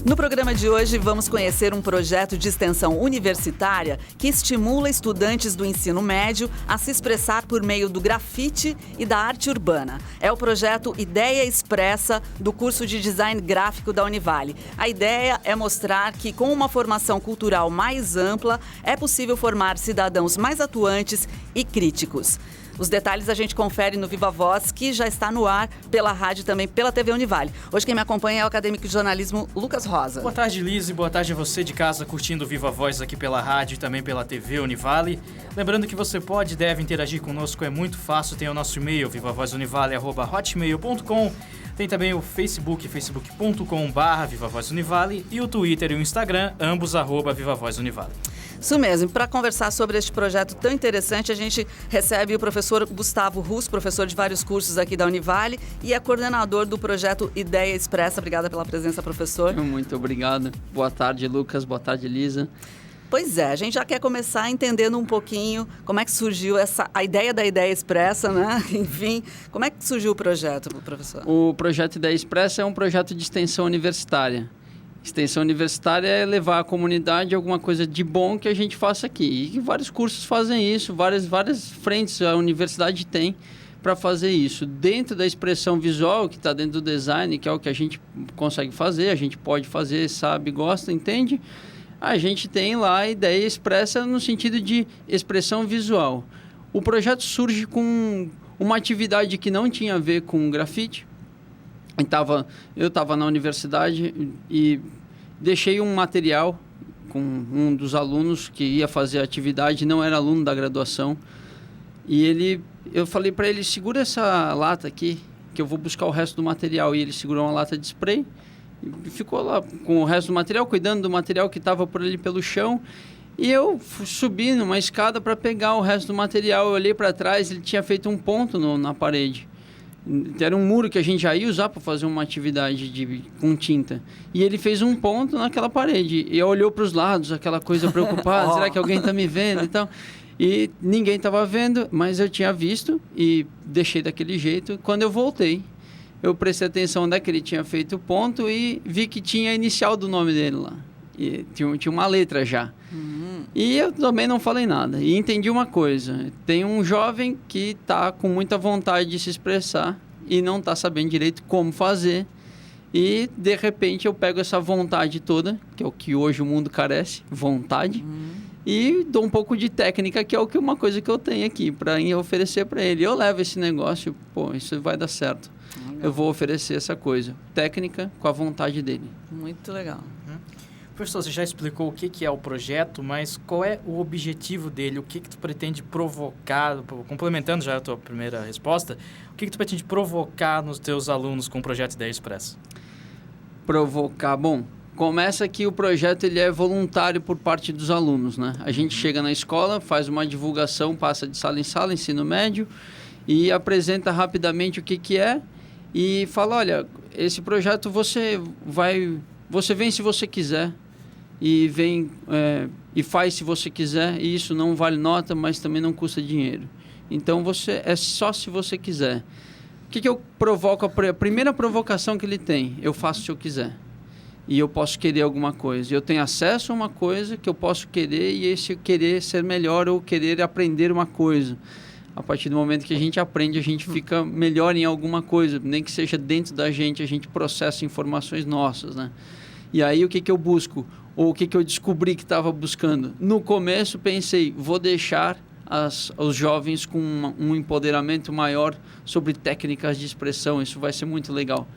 No programa de hoje, vamos conhecer um projeto de extensão universitária que estimula estudantes do ensino médio a se expressar por meio do grafite e da arte urbana. É o projeto Ideia Expressa do curso de Design Gráfico da Univale. A ideia é mostrar que, com uma formação cultural mais ampla, é possível formar cidadãos mais atuantes e críticos. Os detalhes a gente confere no Viva Voz, que já está no ar pela rádio e também pela TV Univale. Hoje quem me acompanha é o acadêmico de jornalismo Lucas Rosa. Boa tarde, Liz, e boa tarde a você de casa curtindo o Viva Voz aqui pela rádio e também pela TV Univale. Lembrando que você pode e deve interagir conosco, é muito fácil, tem o nosso e-mail, vivavozunivale@hotmail.com. Tem também o Facebook, facebook.com/vivavozunivale e o Twitter e o Instagram, ambos @vivavozunivale. Isso mesmo. Para conversar sobre este projeto tão interessante, a gente recebe o professor Gustavo Russo, professor de vários cursos aqui da Univale e é coordenador do projeto Ideia Expressa. Obrigada pela presença, professor. Muito obrigado. Boa tarde, Lucas. Boa tarde, Elisa. Pois é, a gente já quer começar entendendo um pouquinho como é que surgiu a ideia da Ideia Expressa, né? Enfim, como é que surgiu o projeto, professor? O projeto Ideia Expressa é um projeto de extensão universitária. Extensão universitária é levar à comunidade alguma coisa de bom que a gente faça aqui. E vários cursos fazem isso, várias frentes a universidade tem para fazer isso. Dentro da expressão visual, que está dentro do design, que é o que a gente consegue fazer, a gente pode fazer, sabe, gosta, entende? A gente tem lá a ideia expressa no sentido de expressão visual. O projeto surge com uma atividade que não tinha a ver com grafite. Eu estava na universidade e deixei um material com um dos alunos que ia fazer a atividade, não era aluno da graduação. E eu falei para ele, segura essa lata aqui, que eu vou buscar o resto do material. E ele segurou uma lata de spray e ficou lá com o resto do material, cuidando do material que estava por ali pelo chão. E eu subi numa escada para pegar o resto do material. Eu olhei para trás, ele tinha feito um ponto na parede. Era um muro que a gente já ia usar para fazer uma atividade com tinta. E ele fez um ponto naquela parede. E olhou para os lados, aquela coisa preocupada, será que alguém está me vendo? Então, e ninguém estava vendo, mas eu tinha visto e deixei daquele jeito. Quando eu voltei, eu prestei atenção onde é que ele tinha feito o ponto e vi que tinha a inicial do nome dele lá. E tinha uma letra já. E eu também não falei nada. E entendi uma coisa. Tem um jovem que está com muita vontade de se expressar e não está sabendo direito como fazer. E, de repente, eu pego essa vontade toda, que é o que hoje o mundo carece, vontade, e dou um pouco de técnica, que é uma coisa que eu tenho aqui, para oferecer para ele. Eu levo esse negócio, isso vai dar certo. Legal. Eu vou oferecer essa coisa, técnica com a vontade dele. Muito legal. Professor, você já explicou o que é o projeto, mas qual é o objetivo dele? O que tu pretende provocar, complementando já a tua primeira resposta, o que tu pretende provocar nos teus alunos com o projeto Ideia Expressa? Provocar, bom, começa que o projeto ele é voluntário por parte dos alunos, né? A gente chega na escola, faz uma divulgação, passa de sala em sala, ensino médio, e apresenta rapidamente o que é, e fala, olha, esse projeto você vem se você quiser, e vem e faz se você quiser, e isso não vale nota, mas também não custa dinheiro. Então, é só se você quiser. O que eu provoco? A primeira provocação que ele tem, eu faço se eu quiser. E eu posso querer alguma coisa. Eu tenho acesso a uma coisa que eu posso querer, e esse querer ser melhor ou querer aprender uma coisa. A partir do momento que a gente aprende, a gente fica melhor em alguma coisa, nem que seja dentro da gente, a gente processa informações nossas, né? E aí o que eu busco? Ou o que eu descobri que estava buscando? No começo pensei, vou deixar os jovens com um empoderamento maior sobre técnicas de expressão, isso vai ser muito legal.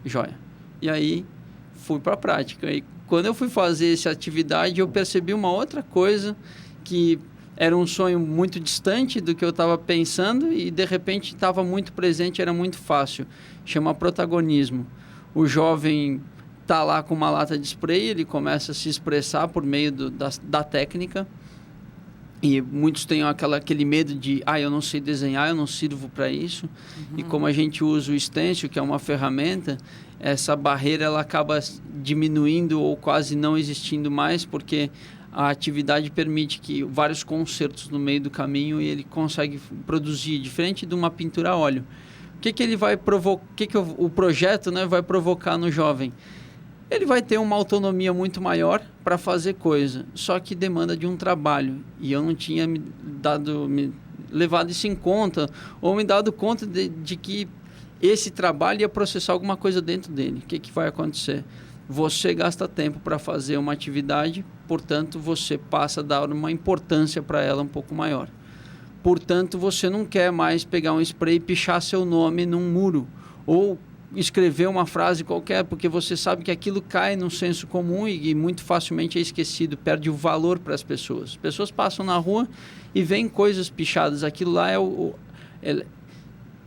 Joia. E aí fui para a prática. E quando eu fui fazer essa atividade, eu percebi uma outra coisa que era um sonho muito distante do que eu estava pensando e de repente estava muito presente, era muito fácil. Chama protagonismo. O jovem está lá com uma lata de spray, ele começa a se expressar por meio da técnica e muitos têm aquele medo de eu não sei desenhar, eu não sirvo para isso. E como a gente usa o stencil, que é uma ferramenta, essa barreira ela acaba diminuindo ou quase não existindo mais, porque a atividade permite que vários concertos no meio do caminho e ele consegue produzir, diferente de uma pintura a óleo. O que ele vai provocar, o projeto, né, vai provocar no jovem? ele vai ter uma autonomia muito maior para fazer coisa, só que demanda de um trabalho. E eu não tinha me levado isso em conta, ou me dado conta de que esse trabalho ia processar alguma coisa dentro dele. O que vai acontecer? Você gasta tempo para fazer uma atividade, portanto, você passa a dar uma importância para ela um pouco maior. Portanto, você não quer mais pegar um spray e pichar seu nome num muro, ou escrever uma frase qualquer, porque você sabe que aquilo cai no senso comum e muito facilmente é esquecido, perde o valor para as pessoas. As pessoas passam na rua e veem coisas pichadas, aquilo lá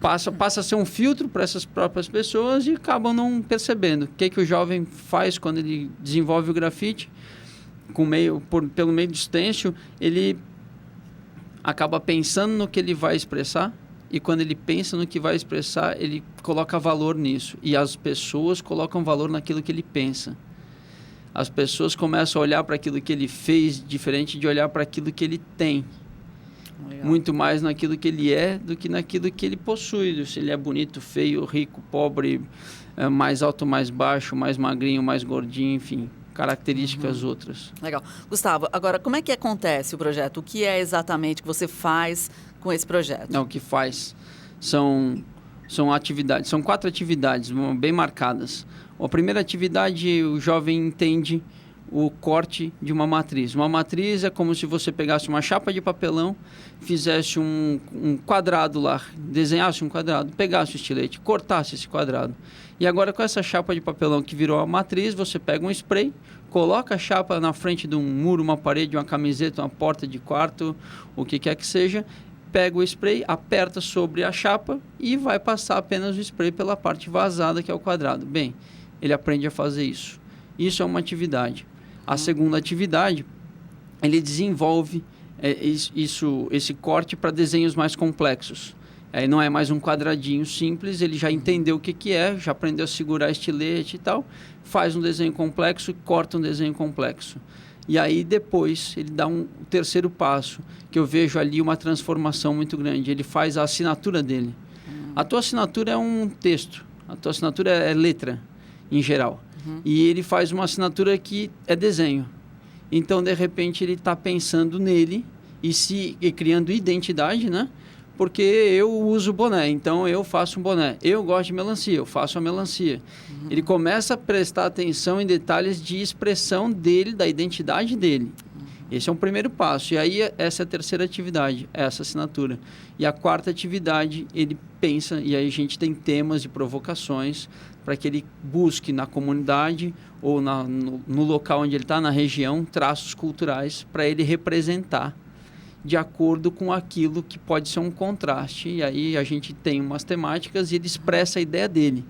passa a ser um filtro para essas próprias pessoas e acabam não percebendo. O que o jovem faz quando ele desenvolve o grafite? Pelo meio do stencil, ele acaba pensando no que ele vai expressar, e quando ele pensa no que vai expressar, ele coloca valor nisso. E as pessoas colocam valor naquilo que ele pensa. As pessoas começam a olhar para aquilo que ele fez, diferente de olhar para aquilo que ele tem. Legal. Muito mais naquilo que ele é do que naquilo que ele possui. Se ele é bonito, feio, rico, pobre, mais alto, mais baixo, mais magrinho, mais gordinho, enfim, características outras. Legal. Gustavo, agora, como é que acontece o projeto? O que é exatamente que você faz com esse projeto? O que faz são atividades, são 4 atividades bem marcadas. A primeira atividade, o jovem entende o corte de uma matriz. Uma matriz é como se você pegasse uma chapa de papelão, fizesse um quadrado lá, desenhasse um quadrado, pegasse o estilete, cortasse esse quadrado. E agora, com essa chapa de papelão que virou a matriz, você pega um spray, coloca a chapa na frente de um muro, uma parede, uma camiseta, uma porta de quarto, o que quer que seja, pega o spray, aperta sobre a chapa e vai passar apenas o spray pela parte vazada, que é o quadrado. Bem, ele aprende a fazer isso. Isso é uma atividade. A segunda atividade, ele desenvolve esse corte para desenhos mais complexos. Aí não é mais um quadradinho simples, ele já entendeu o que é, já aprendeu a segurar estilete e tal, faz um desenho complexo, corta um desenho complexo. E aí depois ele dá um terceiro passo, que eu vejo ali uma transformação muito grande. Ele faz a assinatura dele. A tua assinatura é um texto, a tua assinatura é letra, em geral. E ele faz uma assinatura que é desenho. Então, de repente, ele está pensando nele e criando identidade, né? Porque eu uso boné, então eu faço um boné. Eu gosto de melancia, eu faço a melancia. Ele começa a prestar atenção em detalhes de expressão dele, da identidade dele. Esse é um primeiro passo. E aí, essa é a terceira atividade, essa assinatura. E a quarta atividade, ele pensa, e aí a gente tem temas de provocações para que ele busque na comunidade ou no local onde ele está, na região, traços culturais para ele representar de acordo com aquilo que pode ser um contraste. E aí a gente tem umas temáticas e ele expressa a ideia dele.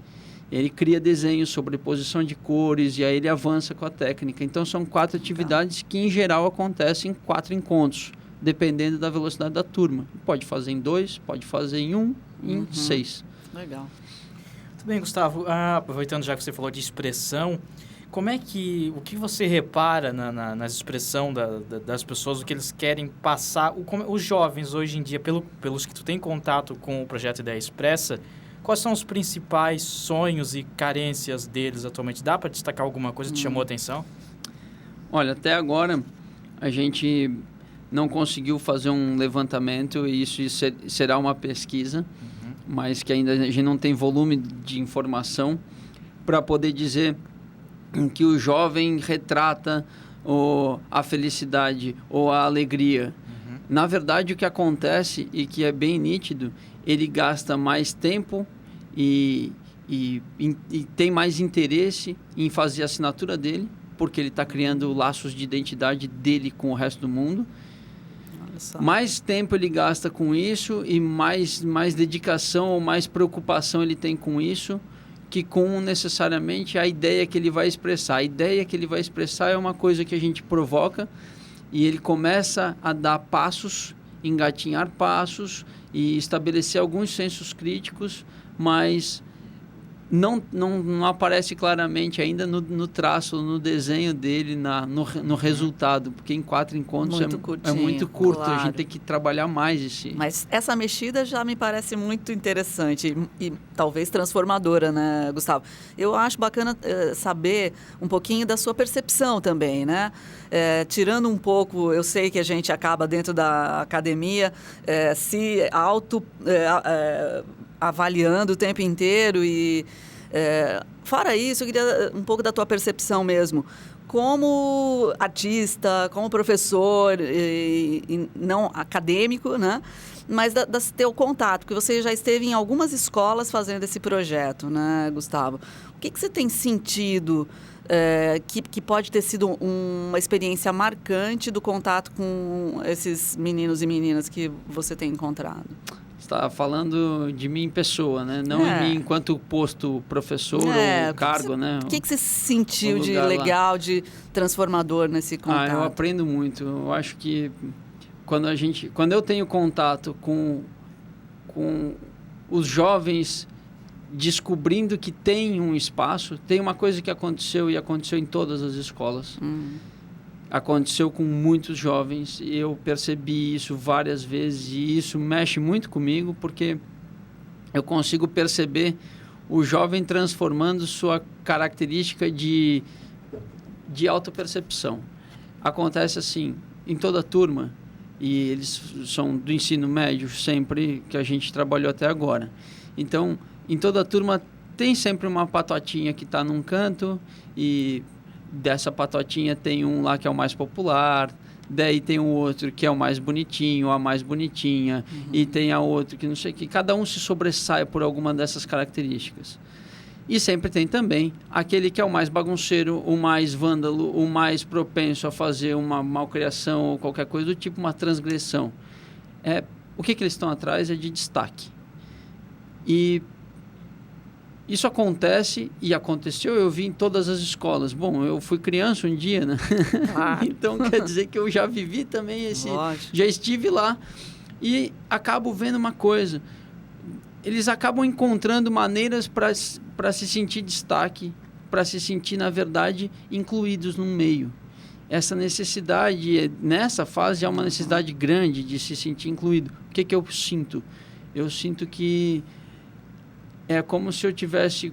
Ele cria desenhos sobre posição de cores e aí ele avança com a técnica. Então, são 4 atividades que, em geral, acontecem em 4 encontros, dependendo da velocidade da turma. Pode fazer em 2, pode fazer em 1, em 6. Legal. Muito bem, Gustavo. Aproveitando já que você falou de expressão, o que você repara na expressão das pessoas, o que eles querem passar, os jovens hoje em dia, pelos que tu tem contato com o projeto Ideia Expressa, quais são os principais sonhos e carências deles atualmente? Dá para destacar alguma coisa que te chamou a atenção? Olha, até agora a gente não conseguiu fazer um levantamento e isso será uma pesquisa, mas que ainda a gente não tem volume de informação para poder dizer que o jovem retrata a felicidade ou a alegria. Na verdade, o que acontece e que é bem nítido, ele gasta mais tempo e tem mais interesse em fazer a assinatura dele, porque ele está criando laços de identidade dele com o resto do mundo. Mais tempo ele gasta com isso e mais dedicação ou mais preocupação ele tem com isso, que com necessariamente a ideia que ele vai expressar. A ideia que ele vai expressar é uma coisa que a gente provoca e ele começa a dar passos, engatinhar passos e estabelecer alguns sensos críticos, mas não aparece claramente ainda no traço, no desenho dele, no resultado, porque em 4 encontros é muito curto, claro. A gente tem que trabalhar mais esse... Mas essa mexida já me parece muito interessante e talvez transformadora, né, Gustavo? Eu acho bacana saber um pouquinho da sua percepção também, né? Tirando um pouco, eu sei que a gente acaba dentro da academia se avaliando o tempo inteiro e fora isso, eu queria um pouco da tua percepção mesmo como artista, como professor e não acadêmico, né? Mas da teu contato, porque você já esteve em algumas escolas fazendo esse projeto, né, Gustavo? O que você tem sentido que pode ter sido uma experiência marcante do contato com esses meninos e meninas que você tem encontrado? Você está falando de mim em pessoa, né? Não em mim enquanto posto professor ou cargo, né? O que você sentiu de legal, lá, de transformador nesse contato? Eu aprendo muito. Eu acho que quando eu tenho contato com os jovens descobrindo que tem um espaço, tem uma coisa que aconteceu e aconteceu em todas as escolas. Aconteceu com muitos jovens e eu percebi isso várias vezes e isso mexe muito comigo porque eu consigo perceber o jovem transformando sua característica de autopercepção. Acontece assim, em toda a turma, e eles são do ensino médio sempre que a gente trabalhou até agora. Então, em toda a turma tem sempre uma patotinha que está num canto e dessa patotinha tem um lá que é o mais popular, daí tem o outro que é o mais bonitinho, a mais bonitinha, e tem a outra que não sei o que. Cada um se sobressai por alguma dessas características. E sempre tem também aquele que é o mais bagunceiro, o mais vândalo, o mais propenso a fazer uma malcriação ou qualquer coisa do tipo, uma transgressão. O que eles estão atrás é de destaque. E isso acontece e aconteceu, eu vi em todas as escolas. Bom, eu fui criança um dia, né? Então quer dizer que eu já vivi também já estive lá e acabo vendo uma coisa. Eles acabam encontrando maneiras para se sentir destaque, para se sentir, na verdade, incluídos no meio. Essa necessidade, nessa fase, é uma necessidade grande de se sentir incluído. O que eu sinto? Eu sinto que é como se eu estivesse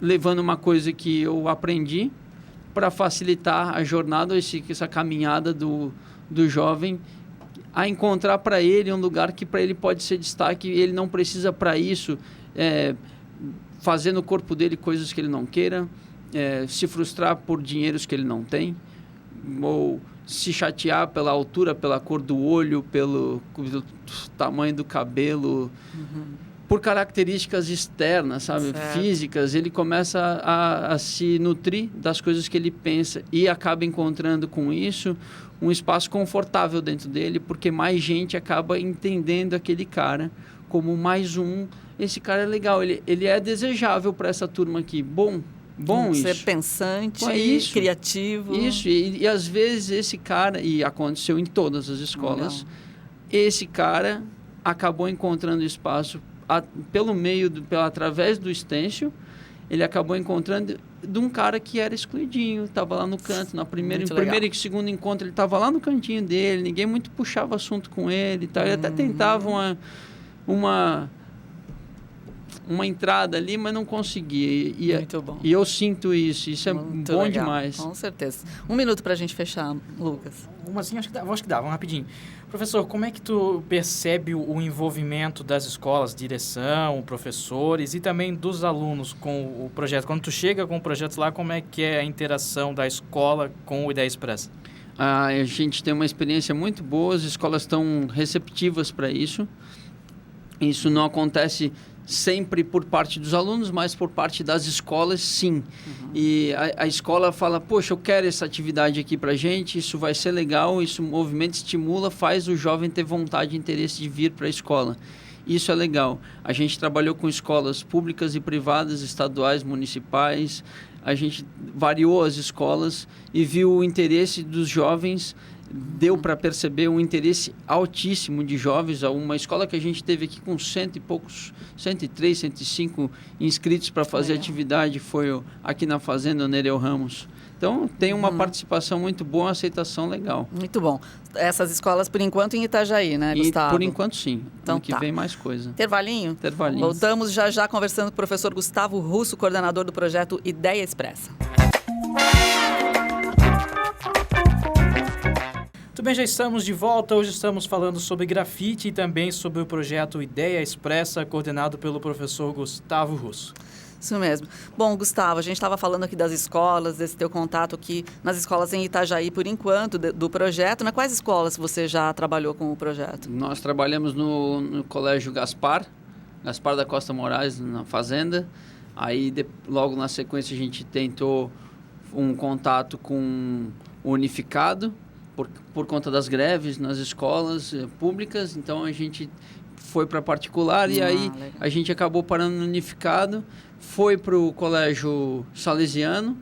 levando uma coisa que eu aprendi para facilitar a jornada, essa caminhada do jovem, a encontrar para ele um lugar que para ele pode ser destaque. Ele não precisa para isso fazer no corpo dele coisas que ele não queira, se frustrar por dinheiros que ele não tem, ou se chatear pela altura, pela cor do olho, pelo tamanho do cabelo, por características externas, sabe, físicas. Ele começa a se nutrir das coisas que ele pensa e acaba encontrando com isso um espaço confortável dentro dele, porque mais gente acaba entendendo aquele cara como mais um. Esse cara é legal, ele é desejável para essa turma aqui. Bom isso. Ser pensante, criativo. Isso, e às vezes esse cara, e aconteceu em todas as escolas, esse cara acabou encontrando espaço através do Stencil. Ele acabou encontrando de um cara que era excluidinho, estava lá no canto, no primeiro e segundo encontro ele estava lá no cantinho dele, ninguém muito puxava assunto com ele e tal. Ele até tentava uma entrada ali, mas não conseguia. Muito bom. E eu sinto isso é muito bom legal. Demais. Com certeza. 1 minuto para a gente fechar, Lucas. Acho que dá, vamos rapidinho. Professor, como é que tu percebe o envolvimento das escolas, direção, professores e também dos alunos com o projeto? Quando tu chega com o projeto lá, como é que é a interação da escola com o Ideia Expressa? A gente tem uma experiência muito boa, as escolas estão receptivas para isso. Isso não acontece sempre por parte dos alunos, mas por parte das escolas, sim. E a escola fala, poxa, eu quero essa atividade aqui pra gente, isso vai ser legal, isso movimento estimula, faz o jovem ter vontade e interesse de vir para a escola. Isso é legal. A gente trabalhou com escolas públicas e privadas, estaduais, municipais, a gente variou as escolas e viu o interesse dos jovens deu para perceber um interesse altíssimo de jovens. Uma escola que a gente teve aqui com 100 e poucos, 103, 105 inscritos para fazer atividade, foi aqui na Fazenda, o Nereu Ramos. Então, tem uma participação muito boa, uma aceitação legal. Muito bom. Essas escolas, por enquanto, em Itajaí, né, Gustavo? Por enquanto, sim. Então, ano que vem mais coisa. Intervalinho? Intervalinho. Voltamos já conversando com o professor Gustavo Russo, coordenador do projeto Ideia Expressa. Muito bem, já estamos de volta. Hoje estamos falando sobre grafite e também sobre o projeto Ideia Expressa, coordenado pelo professor Gustavo Russo. Isso mesmo. Bom, Gustavo, a gente estava falando aqui das escolas, desse teu contato aqui nas escolas em Itajaí, por enquanto, do projeto. Nas quais escolas você já trabalhou com o projeto? Nós trabalhamos no Colégio Gaspar da Costa Moraes, na Fazenda. Aí, logo na sequência, a gente tentou um contato com o Unificado, por conta das greves nas escolas públicas. Então, a gente foi para particular e aí legal. A gente acabou parando no Unificado, foi para o Colégio Salesiano.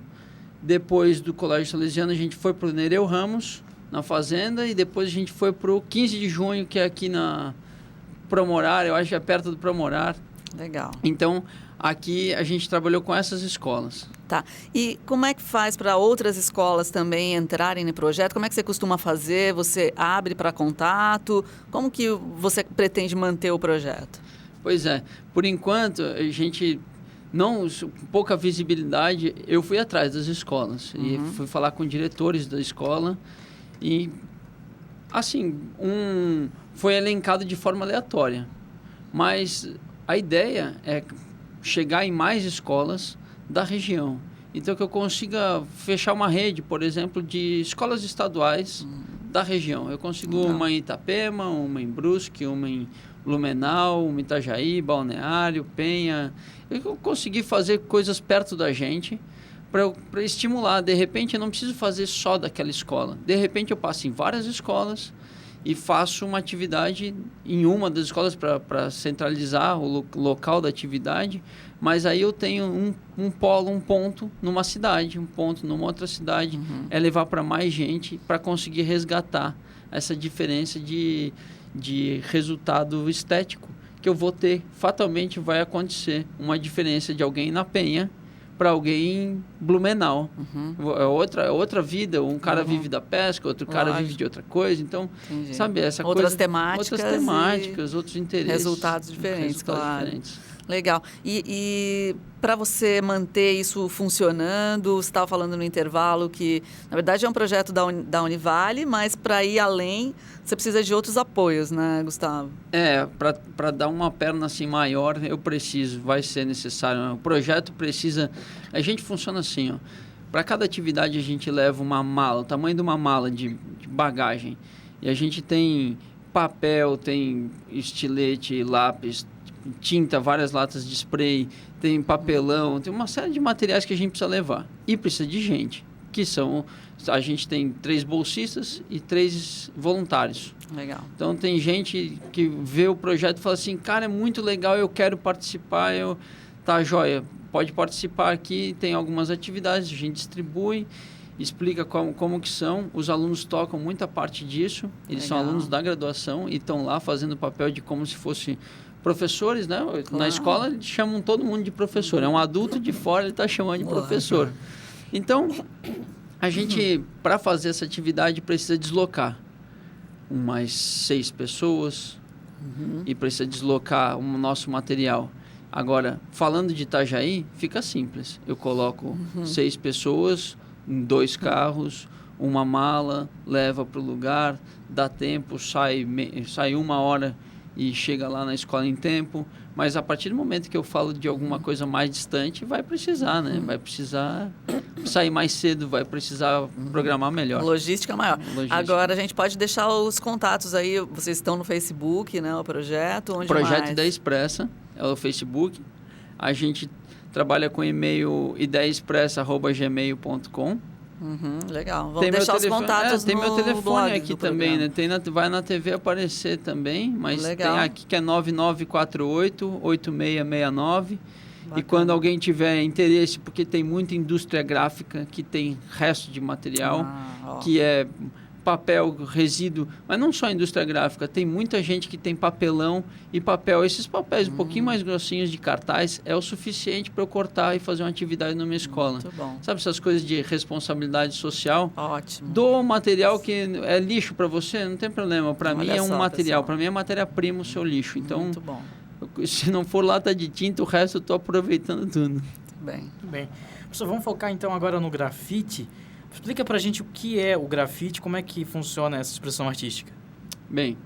Depois do Colégio Salesiano, a gente foi para o Nereu Ramos, na Fazenda, e depois a gente foi para o 15 de junho, que é aqui na Promorar, eu acho que é perto do Promorar. Legal. Então, aqui a gente trabalhou com essas escolas. Tá. E como é que faz para outras escolas também entrarem no projeto? Como é que você costuma fazer? Você abre para contato? Como que você pretende manter o projeto? Pois é. Por enquanto, a gente pouca visibilidade. Eu fui atrás das escolas e fui falar com diretores da escola e, assim, foi elencado de forma aleatória. Mas a ideia é chegar em mais escolas da região. Então, que eu consiga fechar uma rede, por exemplo, de escolas estaduais da região. Eu consigo uma em Itapema, uma em Brusque, uma em Blumenau, uma em Itajaí, Balneário, Penha. Eu consegui fazer coisas perto da gente para estimular. De repente, eu não preciso fazer só daquela escola. De repente, eu passo em várias escolas e faço uma atividade em uma das escolas para centralizar o local da atividade, mas aí eu tenho um ponto numa cidade, um ponto numa outra cidade, é levar para mais gente para conseguir resgatar essa diferença de resultado estético que eu vou ter. Fatalmente vai acontecer uma diferença de alguém na Penha para alguém em Blumenau. É outra vida. Um cara vive da pesca, outro cara vive de outra coisa. Então, sabe, essa outras coisa... Temáticas outras temáticas, outros interesses. Resultados diferentes, claro. Diferentes. Legal. E para você manter isso funcionando, você estava falando no intervalo que, na verdade, é um projeto da Univale, mas para ir além, você precisa de outros apoios, né, Gustavo? Para dar uma perna assim maior, vai ser necessário. O projeto precisa... A gente funciona assim, ó. Para cada atividade a gente leva uma mala, o tamanho de uma mala de bagagem. E a gente tem papel, tem estilete, lápis, tinta, várias latas de spray, tem papelão, tem uma série de materiais que a gente precisa levar. E precisa de gente, a gente tem 3 bolsistas e 3 voluntários. Legal. Então tem gente que vê o projeto e fala assim, cara, é muito legal, eu quero participar, tá joia, pode participar aqui, tem algumas atividades, a gente distribui, explica como que são, os alunos tocam muita parte disso, eles são alunos da graduação e estão lá fazendo o papel de como se fosse professores, né? Claro. Na escola eles chamam todo mundo de professor. É um adulto de fora, ele está chamando de professor. Então, a gente, para fazer essa atividade, precisa deslocar umas 6 pessoas e precisa deslocar o nosso material. Agora, falando de Itajaí, fica simples. Eu coloco 6 pessoas em 2 carros, uma mala, leva para o lugar, dá tempo, sai 1 hora e chega lá na escola em tempo, mas a partir do momento que eu falo de alguma coisa mais distante, vai precisar, né? Vai precisar sair mais cedo, vai precisar programar melhor. Logística maior. Agora, a gente pode deixar os contatos aí, vocês estão no Facebook, né? O projeto, onde Projeto mais? Ideia Expressa, é o Facebook. A gente trabalha com e-mail ideiaexpressa@gmail.com. Legal. Vamos deixar os contatos tem meu telefone aqui também, né? Vai na TV aparecer também, mas legal. Tem aqui que é 9948-8669. E quando alguém tiver interesse, porque tem muita indústria gráfica que tem resto de material, que é papel, resíduo, mas não só a indústria gráfica, tem muita gente que tem papelão e papel. Esses papéis um pouquinho mais grossinhos de cartaz é o suficiente para eu cortar e fazer uma atividade na minha escola. Muito bom. Sabe essas coisas de responsabilidade social? Ótimo. Dou material que é lixo para você, não tem problema. Para mim é um material, para mim é matéria-prima o seu lixo. Então, muito bom. Se não for lata de tinta, o resto eu estou aproveitando tudo. Muito bem. Muito bem. Professor, vamos focar então agora no grafite. Explica pra gente o que é o grafite, como é que funciona essa expressão artística. Bem,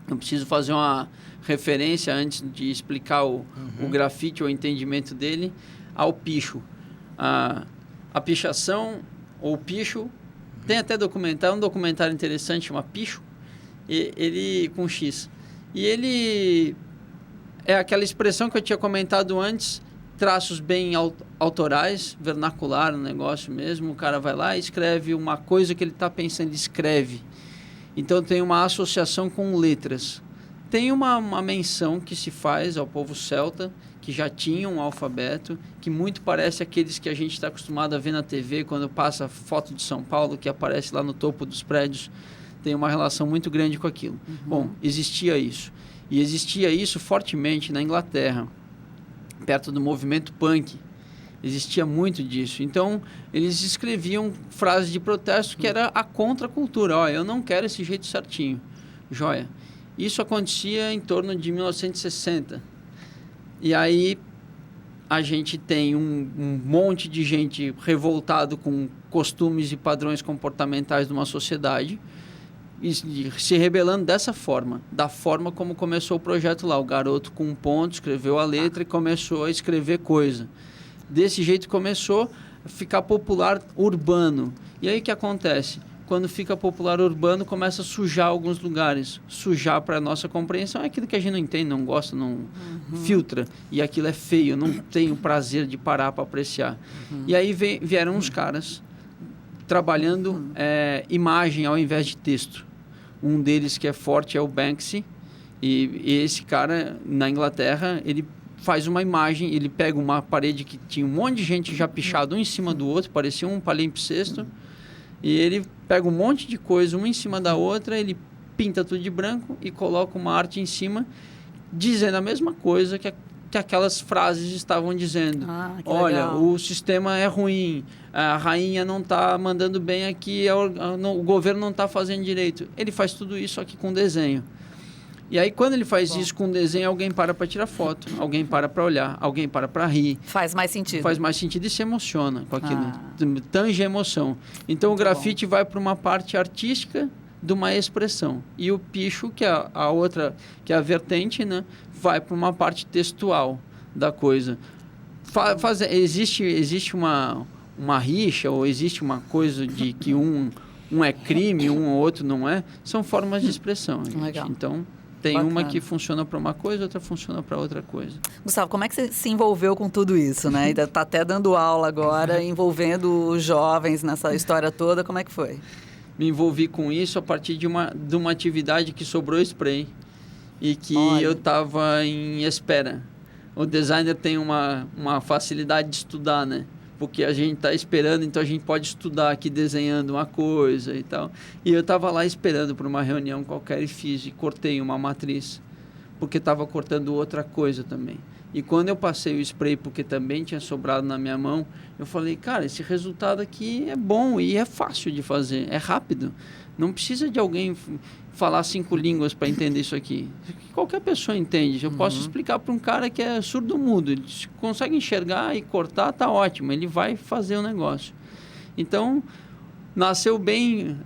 eu preciso fazer uma referência antes de explicar o grafite, o entendimento dele, ao picho. A pichação ou picho, tem até documentário, um documentário interessante, chama Picho, ele com X. E ele é aquela expressão que eu tinha comentado antes, traços bem autorais, vernacular, um negócio mesmo. O cara vai lá e escreve uma coisa que ele está pensando, escreve. Então tem uma associação com letras. Tem uma menção que se faz ao povo celta, que já tinha um alfabeto, que muito parece aqueles que a gente está acostumado a ver na TV, quando passa foto de São Paulo, que aparece lá no topo dos prédios. Tem uma relação muito grande com aquilo. Bom, existia isso. E existia isso fortemente na Inglaterra, perto do movimento punk. Existia muito disso. Então, eles escreviam frases de protesto que era a contracultura. Ó, eu não quero esse jeito certinho. Joia. Isso acontecia em torno de 1960. E aí, a gente tem um monte de gente revoltado com costumes e padrões comportamentais de uma sociedade e se rebelando dessa forma, da forma como começou o projeto lá. O garoto com um ponto escreveu a letra e começou a escrever coisa. Desse jeito começou a ficar popular urbano. E aí o que acontece? Quando fica popular urbano, começa a sujar alguns lugares. Sujar, para a nossa compreensão, é aquilo que a gente não entende, não gosta, não filtra. E aquilo é feio, não tem o prazer de parar para apreciar. E aí vieram uns caras trabalhando imagem ao invés de texto. Um deles que é forte é o Banksy. E esse cara, na Inglaterra, ele faz uma imagem, ele pega uma parede que tinha um monte de gente já pichado um em cima do outro, parecia um palimpsesto, e ele pega um monte de coisa, uma em cima da outra, ele pinta tudo de branco e coloca uma arte em cima, dizendo a mesma coisa que aquelas frases estavam dizendo. Olha, legal. O sistema é ruim, a rainha não está mandando bem aqui, o governo não está fazendo direito. Ele faz tudo isso aqui com desenho. E aí, quando ele faz isso com desenho, alguém para tirar foto, alguém para olhar, alguém para rir. Faz mais sentido. Faz mais sentido e se emociona com aquilo. Tange a emoção. Então, o grafite vai para uma parte artística de uma expressão. E o picho, que é a outra, que é a vertente, né, vai para uma parte textual da coisa. Existe uma rixa, ou existe uma coisa de que um é crime, um ou outro não é. São formas de expressão. Legal. Então, tem uma que funciona para uma coisa, outra funciona para outra coisa. Gustavo, como é que você se envolveu com tudo isso, né? Está até dando aula agora, envolvendo os jovens nessa história toda. Como é que foi? Me envolvi com isso a partir de uma atividade que sobrou spray e que eu estava em espera. O designer tem uma facilidade de estudar, né? Porque a gente está esperando, então a gente pode estudar aqui desenhando uma coisa e tal. E eu estava lá esperando por uma reunião qualquer e cortei uma matriz, porque estava cortando outra coisa também. E quando eu passei o spray, porque também tinha sobrado na minha mão, eu falei, cara, esse resultado aqui é bom e é fácil de fazer, é rápido. Não precisa de alguém falar 5 línguas para entender isso aqui. Qualquer pessoa entende. Eu posso explicar para um cara que é surdo-mudo. Ele consegue enxergar e cortar, tá ótimo. Ele vai fazer o negócio. Então, nasceu bem...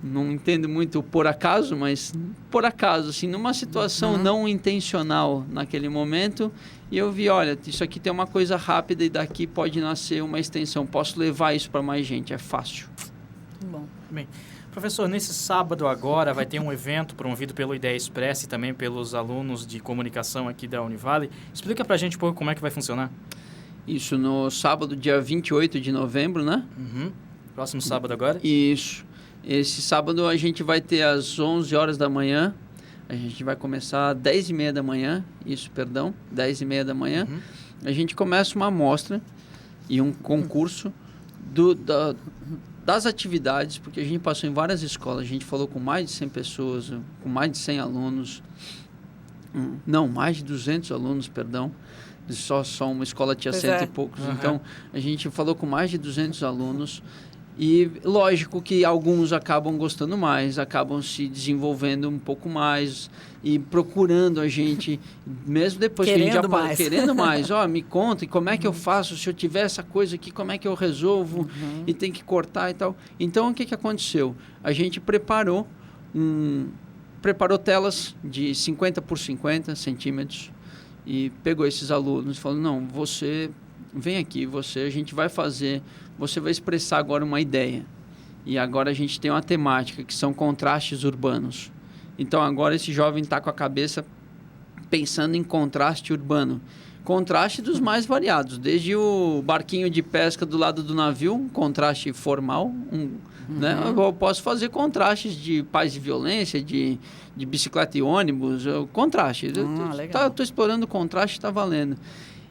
Não entendo muito por acaso, mas por acaso, assim, numa situação não intencional naquele momento, e eu vi, olha, isso aqui tem uma coisa rápida e daqui pode nascer uma extensão. Posso levar isso para mais gente, é fácil. Bom. Bem, professor, nesse sábado agora vai ter um evento promovido pelo Ideia Express e também pelos alunos de comunicação aqui da Univale. Explica pra gente um pouco como é que vai funcionar. Isso, no sábado, dia 28 de novembro, né? Próximo sábado agora? Isso. Esse sábado a gente vai ter às 11 horas da manhã, a gente vai começar às 10h30 da manhã, 10h30 da manhã. A gente começa uma amostra e um concurso das atividades, porque a gente passou em várias escolas, a gente falou com mais de 100 pessoas, com mais de 100 alunos, não, mais de 200 alunos, perdão, só uma escola tinha cento e poucos, então a gente falou com mais de 200 alunos. E lógico que alguns acabam gostando mais, acabam se desenvolvendo um pouco mais e procurando a gente, mesmo depois que a gente já querendo mais. Me conta, e como é que eu faço? Se eu tiver essa coisa aqui, como é que eu resolvo? E tem que cortar e tal. Então, o que aconteceu? A gente preparou telas de 50 por 50 centímetros e pegou esses alunos e falou, não, você... Vem aqui, a gente vai fazer, você vai expressar agora uma ideia. E agora a gente tem uma temática, que são contrastes urbanos. Então, agora esse jovem está com a cabeça pensando em contraste urbano. Contraste dos mais variados, desde o barquinho de pesca do lado do navio, um contraste formal, né? Eu posso fazer contrastes de paz e violência, de bicicleta e ônibus, contraste. Estou explorando o contraste, está valendo.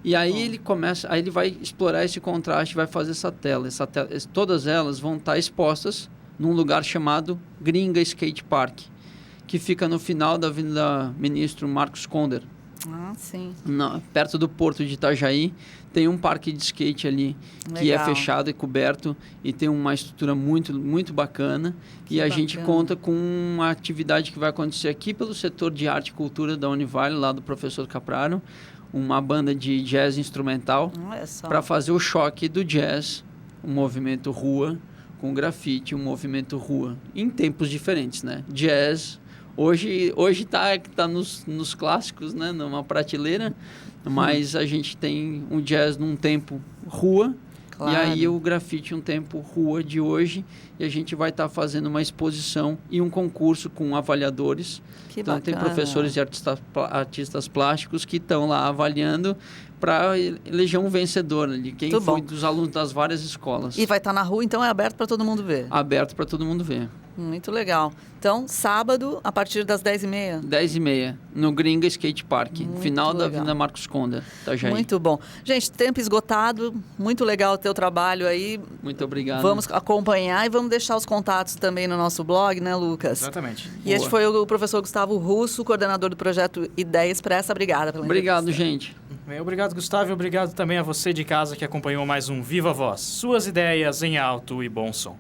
E aí ele vai explorar esse contraste, vai fazer essa tela. Todas elas vão estar expostas num lugar chamado Gringa Skate Park, que fica no final da Avenida Ministro Marcos Conder. Sim. Perto do porto de Itajaí, tem um parque de skate ali, que é fechado e coberto e tem uma estrutura muito, muito bacana. A gente conta com uma atividade que vai acontecer aqui pelo setor de arte e cultura da Univale, lá do professor Capraro, uma banda de jazz instrumental para fazer o choque do jazz, um movimento rua, com grafite, um movimento rua, em tempos diferentes, né? Jazz, hoje tá nos clássicos, né? Numa prateleira, mas a gente tem um jazz num tempo rua, e aí o grafite um tempo rua de hoje, e a gente vai estar fazendo uma exposição e um concurso com avaliadores. Então tem professores e artistas plásticos que estão lá avaliando para eleger um vencedor ali, quem foi dos alunos das várias escolas. E vai estar na rua, então é aberto para todo mundo ver? Aberto para todo mundo ver. Muito legal. Então, sábado, a partir das 10h30? 10h30, no Gringa Skate Park, final da Avenida Marcos Conder, Itajaí. Muito bom. Gente, tempo esgotado, muito legal o teu trabalho aí. Muito obrigado. Vamos acompanhar e vamos deixar os contatos também no nosso blog, né, Lucas? Exatamente. E este foi o professor Gustavo Russo, coordenador do projeto Ideia Expressa. Obrigada pela entrevista. Obrigado, gente. Obrigado, Gustavo, e obrigado também a você de casa que acompanhou mais um Viva Voz. Suas ideias em alto e bom som.